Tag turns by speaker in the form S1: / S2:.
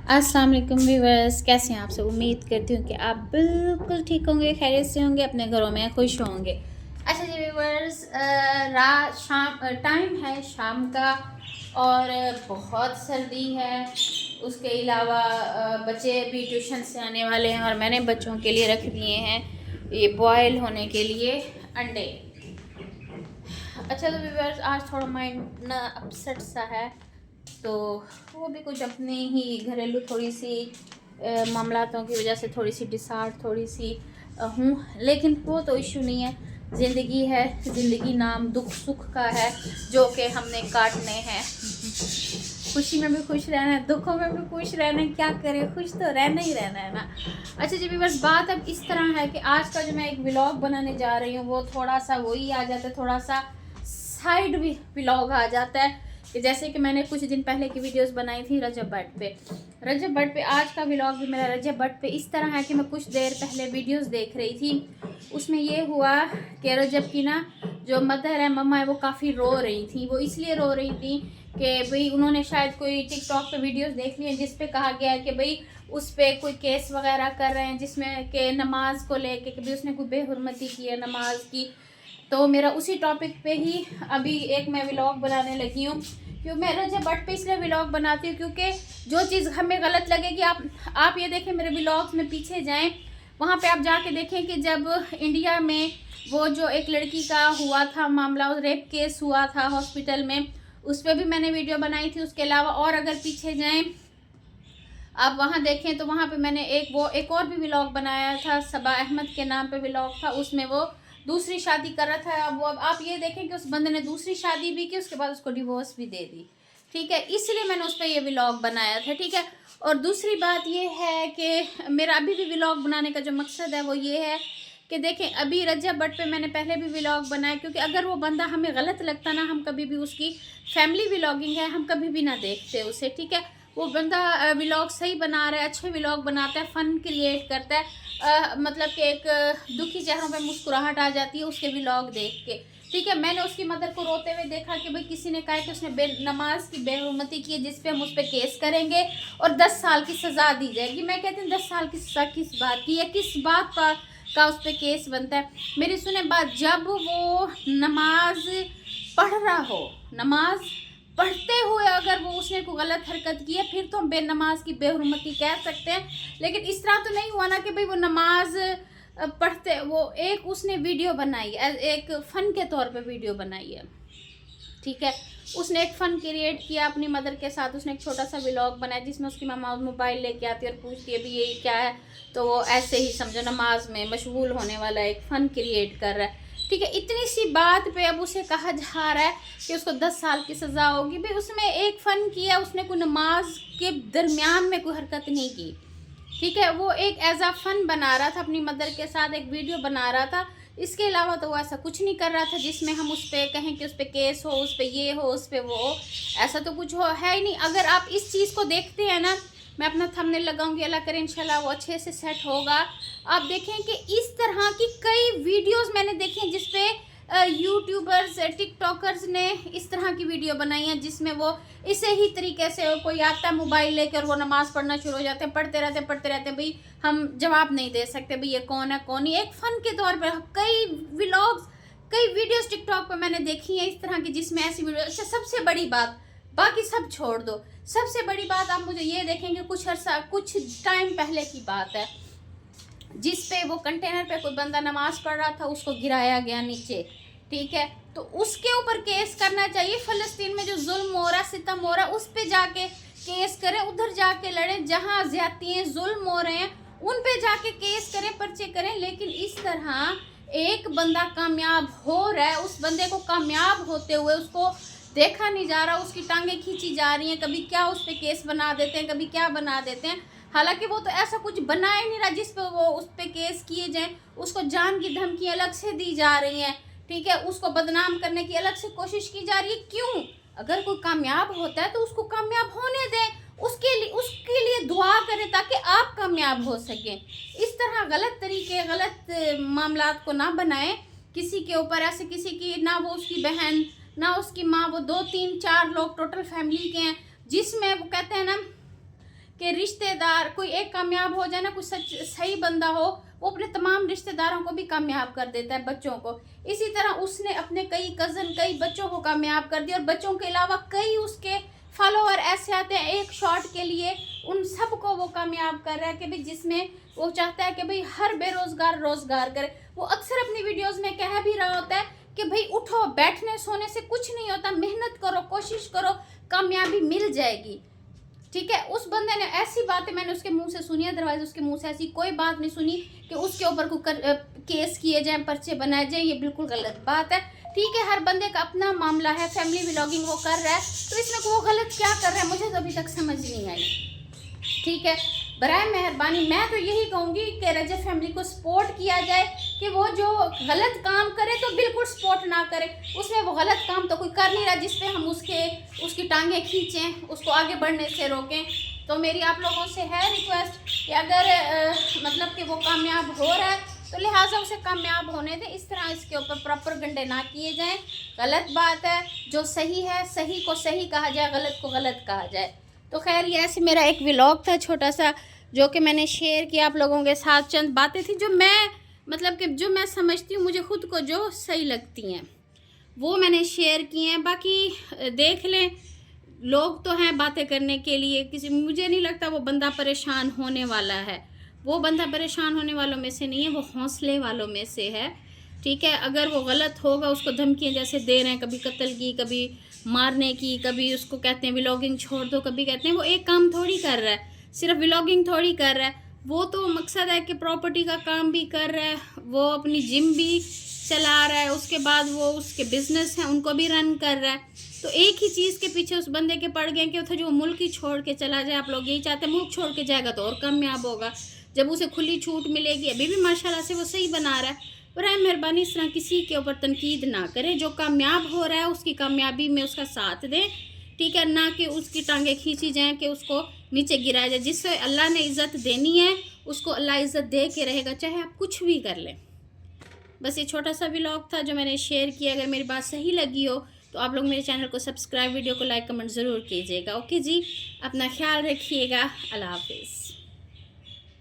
S1: अस्सलाम वालेकुम व्यूअर्स, कैसे हैं आप सब। उम्मीद करती हूँ कि आप बिल्कुल ठीक होंगे, खैरियत से होंगे, अपने घरों में खुश होंगे। अच्छा जी व्यूअर्स, रात शाम टाइम है शाम का और बहुत सर्दी है। उसके अलावा बच्चे भी ट्यूशन से आने वाले हैं और मैंने बच्चों के लिए रख दिए हैं ये बॉयल होने के लिए अंडे। अच्छा तो व्यूअर्स, आज थोड़ा माइंड ना अपसेट सा है, तो वो भी कुछ अपने ही घरेलू थोड़ी सी मामलातों की वजह से थोड़ी सी डिसार्ट थोड़ी सी हूँ, लेकिन वो तो इशू नहीं है। ज़िंदगी है, ज़िंदगी नाम दुख सुख का है जो कि हमने काटने हैं। खुशी में भी खुश रहना है, दुखों में भी खुश रहना है, क्या करें, खुश तो रहना ही रहना है ना। अच्छा जी बस बात अब इस तरह है कि आज का जो मैं एक व्लॉग बनाने जा रही हूँ वो थोड़ा सा वही आ जाता है, थोड़ा सा साइड भी व्लॉग आ जाता है कि जैसे कि मैंने कुछ दिन पहले की वीडियोस बनाई थी रजब भट्ट पे। आज का व्लॉग भी मेरा रजब भट्ट पे इस तरह है कि मैं कुछ देर पहले वीडियोस देख रही थी। उसमें ये हुआ कि रजब की ना जो मदर है, मम्मा है, वो काफ़ी रो रही थी। वो इसलिए रो रही थी कि भाई उन्होंने शायद कोई टिकटॉक पे वीडियोस देख ली है जिस पे कहा गया है कि भाई उस पर कोई केस वगैरह कर रहे हैं जिसमें कि नमाज को लेके कि भाई उसने कोई बेहुरमती की है नमाज की। तो मेरा उसी टॉपिक पे ही अभी एक मैं व्लॉग बनाने लगी हूँ। क्योंकि मैं रजब भट्ट पे इसलिए व्लॉग बनाती हूँ क्योंकि जो चीज़ हमें गलत लगेगी, आप ये देखें, मेरे व्लॉग्स में पीछे जाएं, वहाँ पे आप जाके देखें कि जब इंडिया में वो जो एक लड़की का हुआ था मामला, रेप केस हुआ था हॉस्पिटल में, उस पर भी मैंने वीडियो बनाई थी। उसके अलावा और अगर पीछे जाएं आप वहाँ देखें तो वहाँ पे मैंने एक और भी व्लॉग बनाया था, सबा अहमद के नाम पे व्लॉग था। उसमें वो दूसरी शादी कर रहा था। अब आप ये देखें कि उस बंदे ने दूसरी शादी भी की, उसके बाद उसको डिवोर्स भी दे दी। ठीक है, इसलिए मैंने उस पर ये व्लॉग बनाया था। ठीक है, और दूसरी बात ये है कि मेरा अभी भी व्लॉग बनाने का जो मकसद है वो ये है कि देखें, अभी रजब भट्ट पे मैंने पहले भी व्लॉग बनाया, क्योंकि अगर वो बंदा हमें गलत लगता ना, हम कभी भी उसकी फैमिली व्लॉगिंग है हम कभी भी ना देखते उसे। ठीक है, वो बंदा व्लॉग सही बना रहा है, अच्छे व्लॉग बनाता है, फ़न क्रिएट करता है, मतलब कि एक दुखी चेहरों पे मुस्कुराहट आ जाती है उसके व्लॉग देख के। ठीक है, मैंने उसकी मदर को रोते हुए देखा कि भाई किसी ने कहा कि उसने नमाज की बेहुरमती की है जिस पे हम उस पर केस करेंगे और 10 साल की सज़ा दी जाएगी। मैं कहती हूँ 10 साल की सज़ा किस बात की है, किस बात का उस पर केस बनता है। मेरी सुने बात, जब वो नमाज पढ़ रहा हो, नमाज पढ़ते हुए अगर वो उसने कोई गलत हरकत की है फिर तो हम बेनमाज की बेहुरमती कह सकते हैं। लेकिन इस तरह तो नहीं हुआ ना कि भाई वो नमाज पढ़ते, वो एक उसने वीडियो बनाई है, एक फ़न के तौर पे वीडियो बनाई है। ठीक है, उसने एक फ़न क्रिएट किया अपनी मदर के साथ। उसने एक छोटा सा व्लॉग बनाया जिसमें उसकी मम्मा मोबाइल लेके आती है और पूछती है भी ये क्या है, तो वो ऐसे ही समझो नमाज में मशगूल होने वाला एक फ़न क्रिएट कर रहा है। ठीक है, इतनी सी बात पे अब उसे कहा जा रहा है कि उसको 10 साल की सज़ा होगी। भाई उसमें एक फ़न किया, उसने कोई नमाज के दरमियान में कोई हरकत नहीं की। ठीक है, वो एक एज आ फन बना रहा था, अपनी मदर के साथ एक वीडियो बना रहा था। इसके अलावा तो वो ऐसा कुछ नहीं कर रहा था जिसमें हम उस पर कहें कि उस पर केस हो, उस पर ये हो, उस पर वो हो। ऐसा तो कुछ हो है ही नहीं। अगर आप इस चीज़ को देखते हैं ना, मैं अपना थंबनेल लगाऊंगी, अल्लाह करे इंशाल्लाह वो अच्छे से सेट होगा। आप देखें कि इस तरह की कई वीडियोस मैंने देखी हैं जिसपे यूट्यूबर्स टिकटॉकर्स ने इस तरह की वीडियो बनाई है जिसमें वो इसे ही तरीके से कोई आता है मोबाइल लेकर वो नमाज़ पढ़ना शुरू हो जाते हैं, पढ़ते रहते हैं। भाई हम जवाब नहीं दे सकते भाई ये कौन है कौन नहीं। एक फ़न के तौर पर कई व्लॉग्स, कई वीडियोस टिकटॉक पे मैंने देखी हैं इस तरह की जिसमें ऐसी वीडियो। अच्छा, सबसे बड़ी बात, बाकी सब छोड़ दो, सबसे बड़ी बात आप मुझे ये देखेंगे, कुछ टाइम पहले की बात है जिस पे वो कंटेनर पे कोई बंदा नमाज पढ़ रहा था, उसको गिराया गया नीचे। ठीक है, तो उसके ऊपर केस करना चाहिए। फ़लस्तीन में जो जुल्म हो रहा, सितम हो रहा, उस पे जाके केस करें, उधर जाके लड़ें। जहाँ ज्यादतियाँ जुल्म हो रहे हैं उन पे जाके केस करें, पर्चे करें। लेकिन इस तरह एक बंदा कामयाब हो रहा है, उस बंदे को कामयाब होते हुए उसको देखा नहीं जा रहा, उसकी टांगें खींची जा रही हैं। कभी क्या उस पर केस बना देते हैं, कभी क्या बना देते हैं। हालांकि वो तो ऐसा कुछ बना ही नहीं रहा जिस पे वो उस पर केस किए जाएं। उसको जान की धमकी अलग से दी जा रही हैं। ठीक है, उसको बदनाम करने की अलग से कोशिश की जा रही है। क्यों? अगर कोई कामयाब होता है तो उसको कामयाब होने दें, उसके लिए दुआ करें ताकि आप कामयाब हो सकें। इस तरह गलत तरीके, गलत मामलात को ना बनाएं किसी के ऊपर। ऐसे किसी की ना वो उसकी बहन ना उसकी माँ, वो 2 3 4 लोग टोटल फैमिली के हैं, जिसमें वो कहते हैं ना कि रिश्तेदार कोई एक कामयाब हो जाए ना, कोई सही बंदा हो, वो अपने तमाम रिश्तेदारों को भी कामयाब कर देता है, बच्चों को। इसी तरह उसने अपने कई कज़न, कई बच्चों को कामयाब कर दिया, और बच्चों के अलावा कई उसके फॉलोअर ऐसे आते हैं एक शॉट के लिए, उन सबको वो कामयाब कर रहा है कि भाई जिसमें वो चाहता है कि भाई हर बेरोज़गार रोज़गार करे। वो अक्सर अपनी वीडियोज़ में कह भी रहा होता है कि भाई उठो, बैठने सोने से कुछ नहीं होता, मेहनत करो, कोशिश करो, कामयाबी मिल जाएगी। ठीक है, उस बंदे ने ऐसी बातें मैंने उसके मुंह से सुनी, अदरवाइज उसके मुंह से ऐसी कोई बात नहीं सुनी कि उसके ऊपर केस किए जाएं, पर्चे बनाए जाएं। ये बिल्कुल गलत बात है। ठीक है, हर बंदे का अपना मामला है, फैमिली व्लॉगिंग वो कर रहा है, तो इसमें वो गलत क्या कर रहा है मुझे तो अभी तक समझ नहीं आई। ठीक है, बराए मेहरबानी मैं तो यही कहूँगी कि रजब फैमिली को सपोर्ट किया जाए कि वो जो गलत काम करे तो बिल्कुल सपोर्ट ना करे। उसमें वो गलत काम तो कोई कर नहीं रहा जिस पे हम उसकी टांगें खींचें, उसको आगे बढ़ने से रोकें। तो मेरी आप लोगों से है रिक्वेस्ट कि अगर मतलब कि वो कामयाब हो रहा है तो लिहाजा उसे कामयाब होने दें। इस तरह इसके ऊपर प्रॉपर गंडे ना किए जाएँ। गलत बात है, जो सही है सही को सही कहा जाए, गलत को गलत कहा जाए। तो खैर ये ऐसे मेरा एक व्लॉग था छोटा सा, जो कि मैंने शेयर किया आप लोगों के साथ। चंद बातें थी जो मैं मतलब कि जो मैं समझती हूँ, मुझे ख़ुद को जो सही लगती हैं वो मैंने शेयर की हैं। बाकी देख लें, लोग तो हैं बातें करने के लिए, मुझे नहीं लगता वो बंदा परेशान होने वाला है। वो बंदा परेशान होने वालों में से नहीं है, वो हौसले वालों में से है। ठीक है, अगर वो गलत होगा, उसको धमकियाँ जैसे दे रहे हैं, कभी कत्ल की, कभी मारने की, कभी उसको कहते हैं व्लॉगिंग छोड़ दो, कभी कहते हैं, वो एक काम थोड़ी कर रहा है, सिर्फ व्लॉगिंग थोड़ी कर रहा है। वो तो मकसद है कि प्रॉपर्टी का काम भी कर रहा है, वो अपनी जिम भी चला रहा है, उसके बाद वो उसके बिज़नेस हैं उनको भी रन कर रहा है। तो एक ही चीज़ के पीछे उस बंदे के पड़ गए कि उसे जो मुल्क ही छोड़ के चला जाए। आप लोग यही चाहते हैं, मुल्क छोड़ के जाएगा तो और कामयाब होगा, जब उसे खुली छूट मिलेगी। अभी भी माशाल्लाह से वो सही बना रहा है। बराए मेहरबानी इस तरह किसी के ऊपर तनकीद ना करें। जो कामयाब हो रहा है उसकी कामयाबी में उसका साथ दें। ठीक है, ना कि उसकी टांगें खींची जाएं कि उसको नीचे गिराया जाए। जिससे अल्लाह ने इज़्ज़त देनी है उसको अल्लाह इज़्ज़त दे के रहेगा, चाहे आप कुछ भी कर लें। बस ये छोटा सा व्लॉग था जो मैंने शेयर किया। अगर मेरी बात सही लगी हो तो आप लोग मेरे चैनल को सब्सक्राइब, वीडियो को लाइक, कमेंट ज़रूर कीजिएगा। ओके जी, अपना ख्याल रखिएगा। अल्लाह हाफिज़।